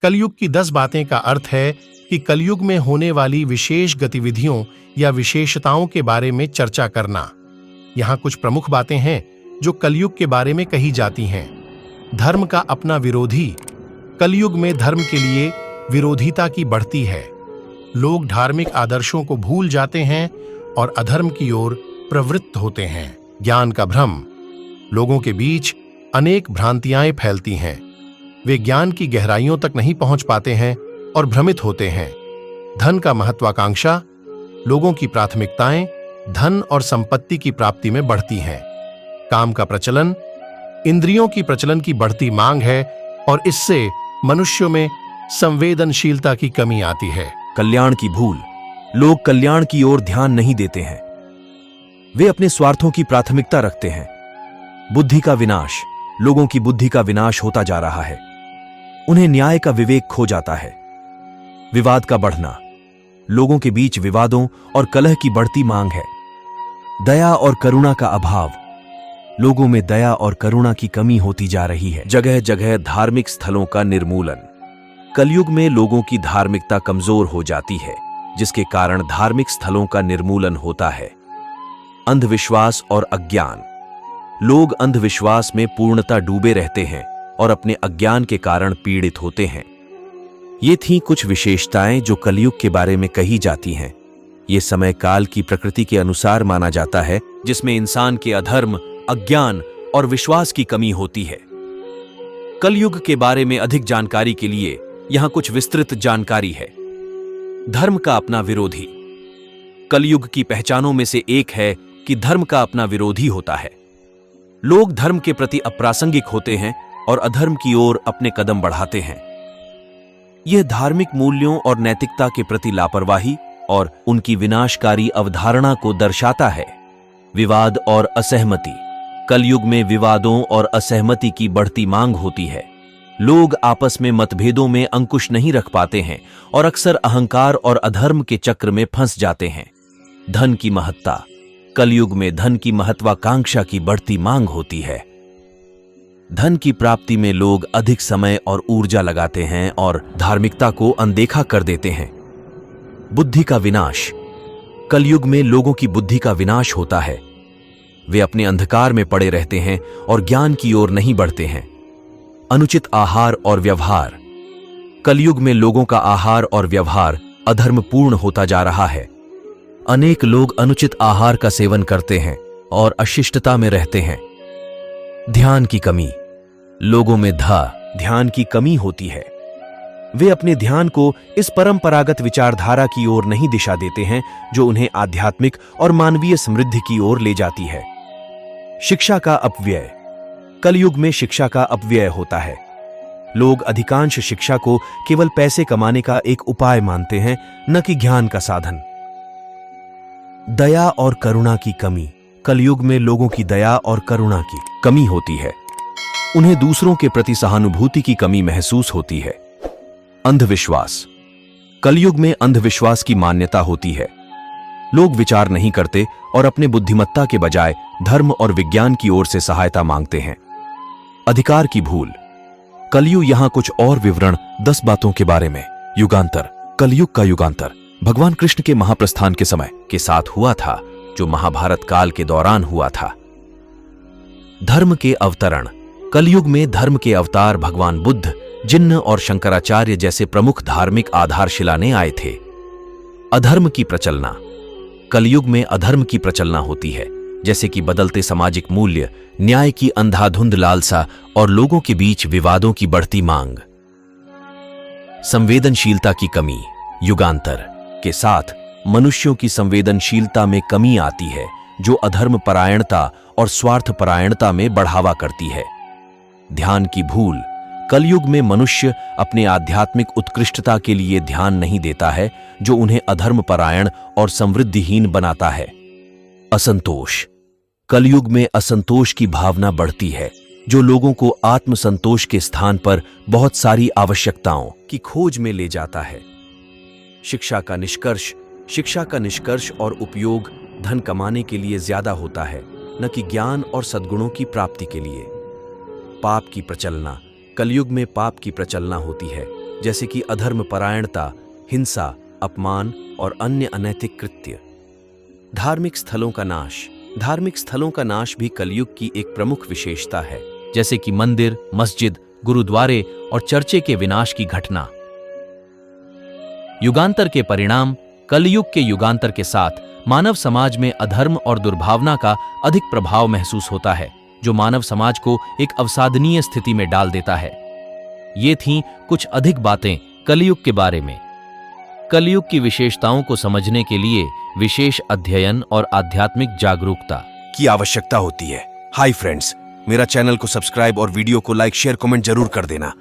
कलयुग की 10 बातें का अर्थ है कि कलयुग में होने वाली विशेष गतिविधियों या विशेषताओं के बारे में चर्चा करना। यहाँ कुछ प्रमुख बातें हैं जो कलयुग के बारे में कही जाती हैं। धर्म का अपना विरोधी। कलयुग में धर्म के लिए विरोधिता की बढ़ती है। लोग धार्मिक आदर्शों को भूल जाते हैं और अधर्म की ओर प्रवृत्त होते हैं। ज्ञान का भ्रम। लोगों के बीच अनेक भ्रांतियां फैलती हैं। वे ज्ञान की गहराइयों तक नहीं पहुंच पाते हैं और भ्रमित होते हैं। धन का महत्वाकांक्षा। लोगों की प्राथमिकताएं धन और संपत्ति की प्राप्ति में बढ़ती हैं। काम का प्रचलन। इंद्रियों की प्रचलन की बढ़ती मांग है और इससे मनुष्यों में संवेदनशीलता की कमी आती है। कल्याण की भूल। लोग कल्याण की ओर ध्यान नहीं देते हैं। वे अपने स्वार्थों की प्राथमिकता रखते हैं। बुद्धि का विनाश। लोगों की बुद्धि का विनाश होता जा रहा है। उन्हें न्याय का विवेक खो जाता है। विवाद का बढ़ना। लोगों के बीच विवादों और कलह की बढ़ती मांग है। दया और करुणा का अभाव। लोगों में दया और करुणा की कमी होती जा रही है। जगह जगह धार्मिक स्थलों का निर्मूलन। कलयुग में लोगों की धार्मिकता कमजोर हो जाती है, जिसके कारण धार्मिक स्थलों का निर्मूलन होता है। अंधविश्वास और अज्ञान। लोग अंधविश्वास में पूर्णतः डूबे रहते हैं और अपने अज्ञान के कारण पीड़ित होते हैं। ये थीं कुछ विशेषताएं जो कलयुग के बारे में कही जाती हैं। ये समय काल की प्रकृति के अनुसार माना जाता है, जिसमें इंसान के अधर्म, अज्ञान और विश्वास की कमी होती है। कलयुग के बारे में अधिक जानकारी के लिए यहां कुछ विस्तृत जानकारी है। धर्म का अपना विरोधी। कलयुग की पहचानों में से एक है कि धर्म का अपना विरोधी होता है। लोग धर्म के प्रति अप्रासंगिक होते हैं और अधर्म की ओर अपने कदम बढ़ाते हैं। यह धार्मिक मूल्यों और नैतिकता के प्रति लापरवाही और उनकी विनाशकारी अवधारणा को दर्शाता है। विवाद और असहमति। कलयुग में विवादों और असहमति की बढ़ती मांग होती है। लोग आपस में मतभेदों में अंकुश नहीं रख पाते हैं और अक्सर अहंकार और अधर्म के चक्र में फंस जाते हैं। धन की महत्ता। कलयुग में धन की महत्वाकांक्षा की बढ़ती मांग होती है। धन की प्राप्ति में लोग अधिक समय और ऊर्जा लगाते हैं और धार्मिकता को अनदेखा कर देते हैं। बुद्धि का विनाश। कलयुग में लोगों की बुद्धि का विनाश होता है। वे अपने अंधकार में पड़े रहते हैं और ज्ञान की ओर नहीं बढ़ते हैं। अनुचित आहार और व्यवहार। कलयुग में लोगों का आहार और व्यवहार अधर्मपूर्ण होता जा रहा है। अनेक लोग अनुचित आहार का सेवन करते हैं और अशिष्टता में रहते हैं। ध्यान की कमी। लोगों में ध्यान की कमी होती है। वे अपने ध्यान को इस परंपरागत विचारधारा की ओर नहीं दिशा देते हैं जो उन्हें आध्यात्मिक और मानवीय समृद्धि की ओर ले जाती है। शिक्षा का अपव्यय। कलयुग में शिक्षा का अपव्यय होता है। लोग अधिकांश शिक्षा को केवल पैसे कमाने का एक उपाय मानते हैं, न कि ज्ञान का साधन। दया और करुणा की कमी। कलयुग में लोगों की दया और करुणा की कमी होती है। उन्हें दूसरों के प्रति सहानुभूति की कमी महसूस होती है। अंधविश्वास। कलयुग में अंधविश्वास की मान्यता होती है। लोग विचार नहीं करते और अपने बुद्धिमत्ता के बजाय धर्म और विज्ञान की ओर से सहायता मांगते हैं। अधिकार की भूल। कलयुग यहां कुछ और विवरण 10 बातों के बारे में। युगांतर। कलयुग का युगांतर भगवान कृष्ण के महाप्रस्थान के समय के साथ हुआ था, जो महाभारत काल के दौरान हुआ था। धर्म के अवतरण। कलयुग में धर्म के अवतार भगवान बुद्ध, जिन्न और शंकराचार्य जैसे प्रमुख धार्मिक आधारशिला ने आए थे। अधर्म की प्रचलना। कलयुग में अधर्म की प्रचलना होती है, जैसे कि बदलते सामाजिक मूल्य, न्याय की अंधाधुंध लालसा और लोगों के बीच विवादों की बढ़ती मांग। संवेदनशीलता की कमी। युगांतर के साथ मनुष्यों की संवेदनशीलता में कमी आती है, जो अधर्म परायणता और स्वार्थ परायणता में बढ़ावा करती है। ध्यान की भूल। कलयुग में मनुष्य अपने आध्यात्मिक उत्कृष्टता के लिए ध्यान नहीं देता है, जो उन्हें अधर्म परायण और समृद्धिहीन बनाता है। असंतोष। कलयुग में असंतोष की भावना बढ़ती है, जो लोगों को आत्मसंतोष के स्थान पर बहुत सारी आवश्यकताओं की खोज में ले जाता है। शिक्षा का निष्कर्ष। शिक्षा का निष्कर्ष और उपयोग धन कमाने के लिए ज्यादा होता है, न कि ज्ञान और सद्गुणों की प्राप्ति के लिए। पाप की प्रचलना। कलयुग में पाप की प्रचलना होती है जैसे कि अधर्म परायणता, हिंसा, अपमान और अन्य अनैतिक कृत्य। धार्मिक स्थलों का नाश। धार्मिक स्थलों का नाश भी कलयुग की एक प्रमुख विशेषता है, जैसे कि मंदिर, मस्जिद, गुरुद्वारे और चर्चे के विनाश की घटना। युगांतर के परिणाम। कलयुग के युगांतर के साथ मानव समाज में अधर्म और दुर्भावना का अधिक प्रभाव महसूस होता है, जो मानव समाज को एक अवसादनीय स्थिति में डाल देता है। ये थीं कुछ अधिक बातें कलयुग के बारे में। कलयुग की विशेषताओं को समझने के लिए विशेष अध्ययन और आध्यात्मिक जागरूकता की आवश्यकता होती है। हाय फ्रेंड्स, मेरा चैनल को सब्सक्राइब और वीडियो को लाइक, शेयर, कमेंट जरूर कर देना।